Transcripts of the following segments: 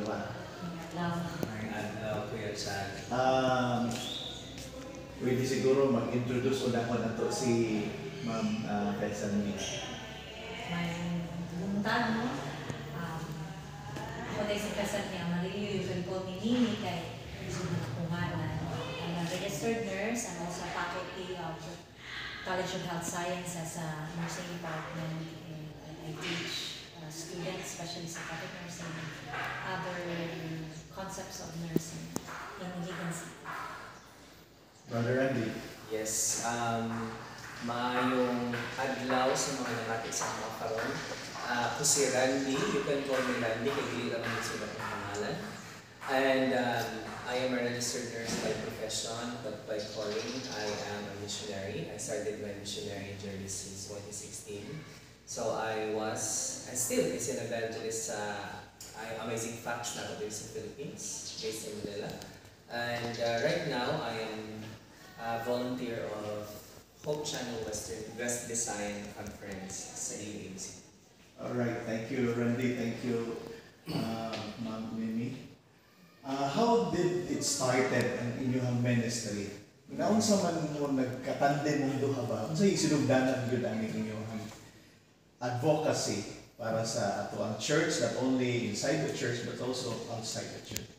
dalawa. Ngayong adlaw, Kuya Chad. Pwede siguro mag-introduce ulit ko na to si Ma'am Kaysan Mia. May buntan, no? Ako na si Kaysan Mia, Marilio, you can call me Nini, kay Kumanan. I'm a registered nurse. I'm also a faculty of College of Health Sciences sa nursing department. And I teach students, especially psychotic nursing, other concepts of nursing in Iligan City. Brother Randy. Yes, maayong adlaw sa mga nangatik sa mga karon. Ako si Randy, you can call me Randy, kaya hindi lang ang sulat ng pangalan. And I am a registered nurse by profession, but by calling, I am a missionary. I started my missionary journey since 2016. So I still is an evangelist sa Amazing Facts na dito sa Philippines, based in Manila. And right now, I am a volunteer of Hope Channel West Design Conference sa UAC. Alright, thank you Randy, thank you Ma'am Mimi. How did it started in inyong ministry? Naunsa man mo nagkatandem mong duha ba? Unsa isinugdanan gyud ang inyong advocacy para sa ato ang church, not only inside the church but also outside the church?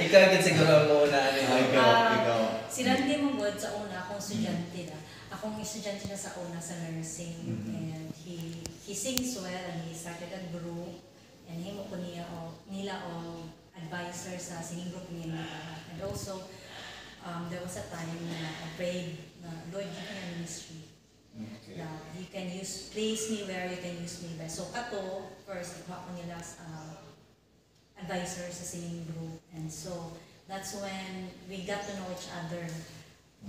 Ikaw agad siguro ang muna. Ikaw. Si Randy Mugod sa una, akong estudyante na. Akong estudyante na sa una sa nursing. And he sings well and he started a group. And himo ko nila o advisor sa singing group niya. And also, there was a time na I prayed na, Lord, give me a ministry. Okay. That you can place me where you can use me best. So kato, first, ikuha ko nila advisor sa singing group. And so, that's when we got to know each other.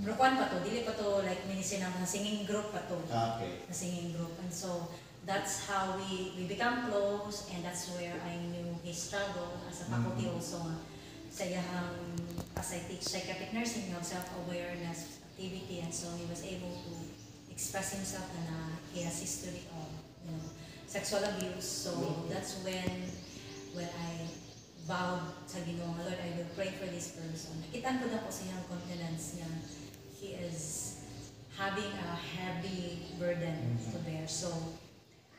Pero kwan pa to, dili pa to like ministry ng singing group pa to. Okay. Na singing group. And so, that's how we become close, and that's where I knew his struggle as a faculty also. Sa iyang, as I teach psychiatric nursing, self-awareness activity, and so he was able to express himself na he has history of sexual abuse. So that's when I vowed sa Ginoo, Lord, I will pray for this person. Nakitaan ko na po sa iyang countenance niya. He is having a heavy burden to bear. So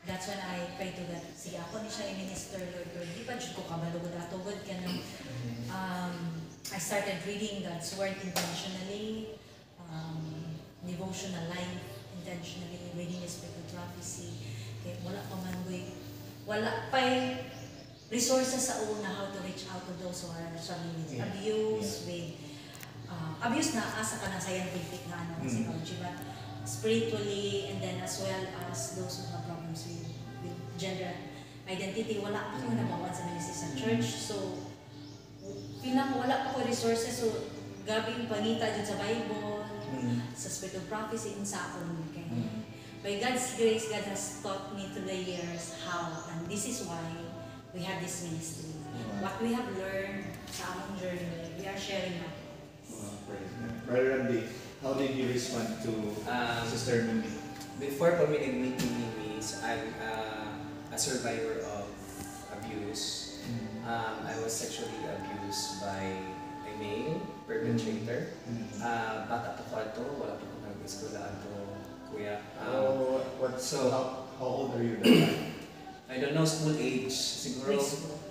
that's when I pray to God. Sige, ako ni siya i-minister, Lord, di pa dyan ko kabalugod ato. God ka na. I started reading God's Word intentionally, devotional life intentionally, reading the Spirit of Prophecy. Kaya wala pa resources sa una how to reach out to those who are struggling with abuse, with abuse na asa ka na scientific na psychology, but spiritually, and then as well as those who have problems with gender identity. Wala pa ko nabawan sa ministry sa church. So, wala pa ko resources. So, gabing pangita dyan sa Bible, sa Spirit of Prophecy, sa akong kay. By God's grace, God has taught me through the years how, and this is why we have this ministry. What we have learned sa among journey, we are sharing that. Brother Randy, how did you respond to Sister Mimi? Before po may nag-meet ni Mimi, I'm a survivor of abuse. I was sexually abused by a male perpetrator. Bata pa ko ato, wala pa ko nag-eskwela ato, kuya. How old are you then? I don't know, school age. Siguro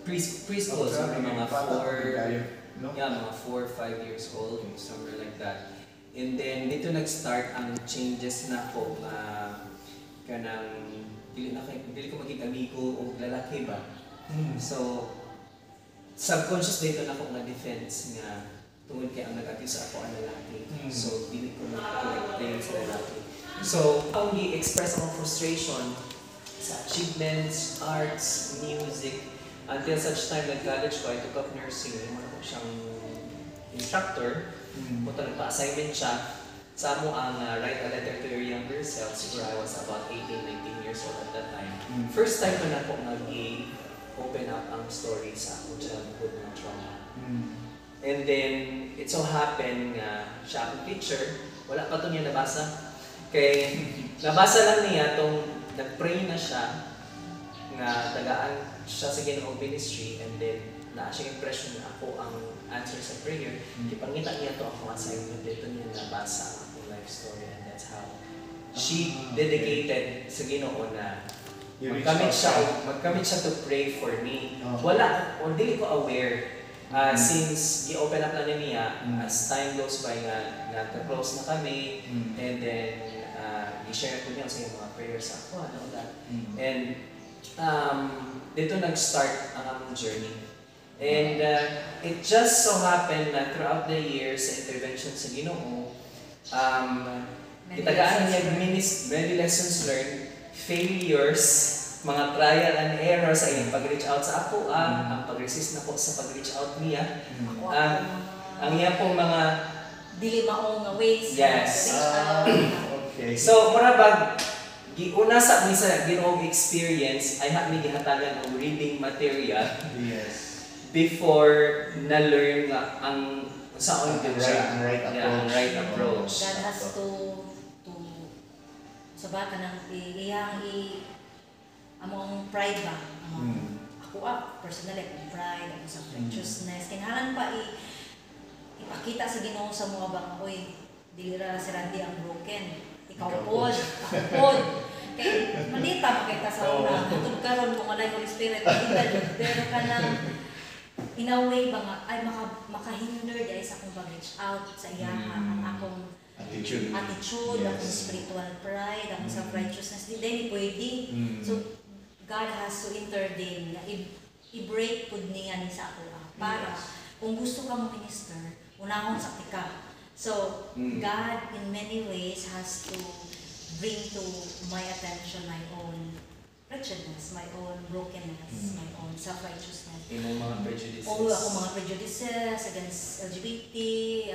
preschool, siguro mga 4, mga 4, 5 years old, somewhere like that. And then dito nag-start ang changes na ko kanang dili ko maging amigo o lalaki ba. So subconscious dito na ko nga defense nga tungod kay ang nag-abuse sa ako ang lalaki. So dili ko mag-play sa lalaki. So how i-express ang frustration sa achievements, arts, music, until such time nag-college ko, I took up nursing. Yung ako siyang instructor. Punta nagpa-assignment siya. Sa mo ang write a letter to your younger self. Siguro I was about 18, 19 years old at that time. First time ko na po nag-open up ang story sa akong childhood na trauma. And then, it so happened nga siya akong teacher. Wala pa ito niya nabasa. Kaya nabasa lang niya itong nag-pray na siya nga tagaan siya sa Ginoo ministry, and then na siya impression na ako ang answer sa prayer. Ipangita niya to ako assignment, dito niya nabasa ang akong life story, and that's how she dedicated sa Ginoo na magkamit siya to pray for me. Wala, o dili ko aware. Since i-open up lang niya, as time goes by nga close na kami, and then i-share ko niya sa yung mga prayers ako, ano that. And dito nag-start ang aming journey. And it just so happened na throughout the years sa intervention sa Ginoo, kitagaan niya many lessons learned, failures, mga trial and error sa iyong pag-reach out sa ako, ang pag-resist na po sa pag-reach out niya. Ang iya pong mga dili maong ways. Yes. Okay. So, mura bag, giuna sa misa Ginoong experience ay mi gihatagan og reading material Yes. before na-learn nga ang saan gyud siya. Right approach. God has to sa bata nang iyang among pride ba? Ako personally, akong pride, ako sa righteousness. Kinahanglan pa ipakita sa Ginoo sa mga bang, oy, dili ra si Randy ang broken. Ikaw pod, ako pod. Kaya malita makita sa una. Katulad karon kung alay Holy Spirit, pero ka nang in a way ba nga, ay makahinder di ay sa akong pag-reach out sa iyaha, ang akong attitude, akong spiritual pride, akong self-righteousness, di dahil pwede. So, God has to intervene, i-break po niya ni sa ako para kung gusto ka mo minister, unahon sa tika. So, God in many ways has to bring to my attention my own wretchedness, my own brokenness, my own self-righteousness. Yung mga prejudices. Oo, ako mga prejudices against LGBT,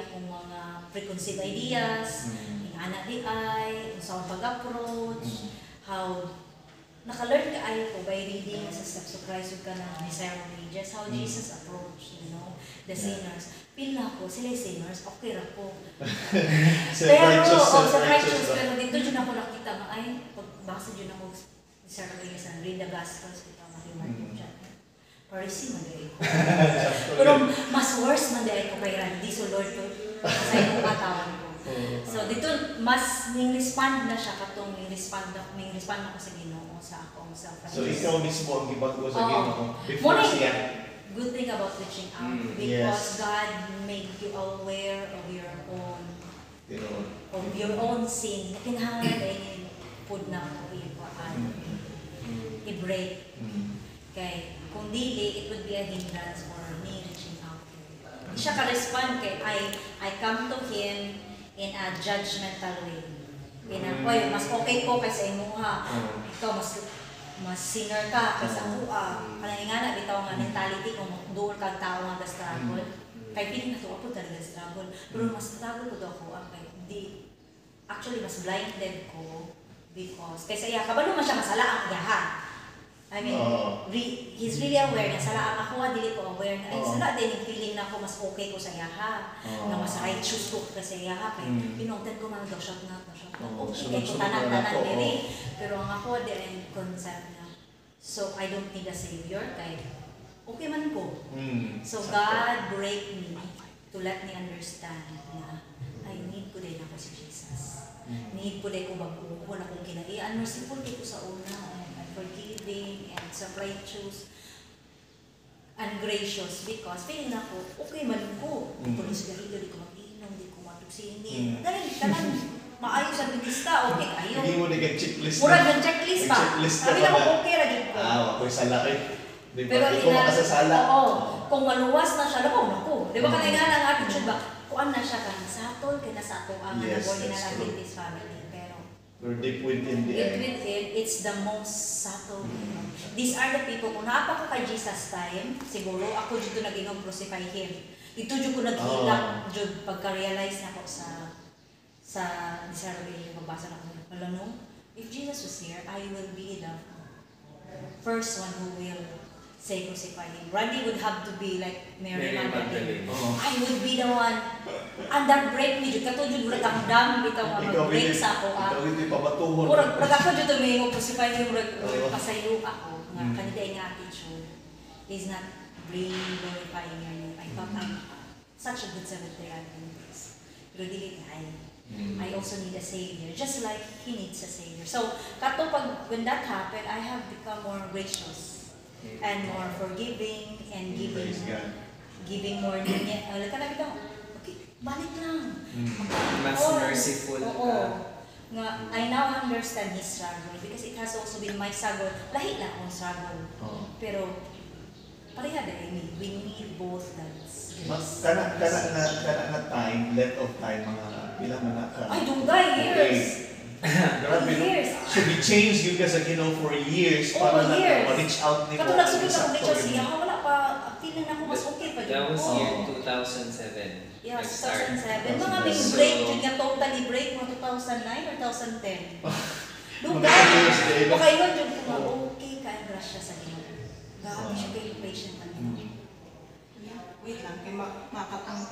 akong mga preconceived ideas, yung anak di ay, kung saan pag-approach, how naka-learn ka ay ko by reading sa Steps of Christ ka na Desire of Ages, how Jesus approached, the sinners. Pila ko, sila sinners, okay ra po. Pero, self-righteous, pero dito dyan ako nakita nga, ay, pagbasa dyan ako Desire of Ages and read the Gospels, kita mahimay ko dyan. Parisi man dahil ko. Pero mas worse man dahil ko kay Randy, so Lord, sa iyong katawan ko. So dito mas ning-respond na siya katong ning-respond ako sa Ginoo sa akong self-righteousness. So ikaw mismo ang gibago sa Ginoo before siya. Good thing about reaching out because God made you aware of your own sin. Kinahanglan ay pud na ko i-break. Kay kung dili, it would be a hindrance for me reaching out. Hindi siya ka-respond kay I come to Him in a judgmental way. Oy, mas okay ko kaysa imo ha. Ikaw mas sinner ka kaysa ako. Kanang ingana bitaw nga mentality kung duol kag tao nga struggle. Kay piling na to ako talaga struggle. Pero mas struggle ko daw ako kay actually mas blinded ko because kaysa iya kabalo man siya masala ang iyaha. I mean, he's really aware na sala ako dili ko aware na ay sala din yung feeling na ako mas okay ko sa iyaha, na mas righteous ko sa iyaha kay pinungtan ko man daw shot na okay ko tanan diri pero ang ako di ang concept na so I don't need a savior kay okay man ko. So God break me to let me understand na I need ko din ako si Jesus. Need ko din ko bago na kung kinaian merciful ko sa una. Forgiving and self-righteous and gracious because feeling na ko, okay man ko. Tulis gahito, di ko mag-inom, di ko matuksinin. Dahil tanan, maayos ang bintista, okay kayo. Hindi mo nag-checklist na. Murag ng checklist pa. Sabi na ko, okay ra dito. Ako'y sala kayo. Pero ikaw makasasala. Oo, kung maluwas na siya, naku. Di ba kanina nga ang attitude ba? Kuan na siya ka, nasatol, kaya nasa ato ang ordinary Adventist family. We're deep within the it's the most subtle. These are the people, kung naapa ko kay Jesus time, siguro ako dito naging crucify Him. Dito dito ko naghilak, dito pagka-realize na ako sa Desire yung mabasa na ako. Alam mo, if Jesus was here, I will be the first one who will say crucify Him. Randy would have to be like Mary Magdalene. I would be the one. And that break me, dito kato dito murag ang dam, bitaw nga mag-break sa ako. Ikaw hindi pabatuhon. Murag ako dito may crucify Him, murag pasayo ako. nga kanila nga attitude is not really glorifying your name. I thought I'm such a good Seventh-day Adventist. Pero dili tayo. I also need a Savior, just like He needs a Savior. So, kato pag when that happened, I have become more gracious and more forgiving and Praise God. giving more niya. Like bitaw, okay, balik lang. Mas Oo. merciful Oo. ka. Nga, I now understand His struggle because it has also been my struggle. Lahi lang akong struggle. Oh. Pero, pareha din, we need both that's Kana na time, length of time, mga ilang man ka. Ay, dunggay, years! Grabe, no? Years! So, we-change you kasi, for years Oo, para years. ma-reach out ni Katulad sa kita Sakto, kung medyo yun. siya, wala pa, feeling ako mas okay pa That was Oo. year 2007. Yeah, Nag-start. 2007. Mga big So- break, yun nga totally break, mga 2009 or 2010. Mga years din. Dunggay! Okay, yun, yun ko nga, okay ka ang grasya sa Ginoo. Grabe siya kayo patient ka Mm. Wait lang, kay makatang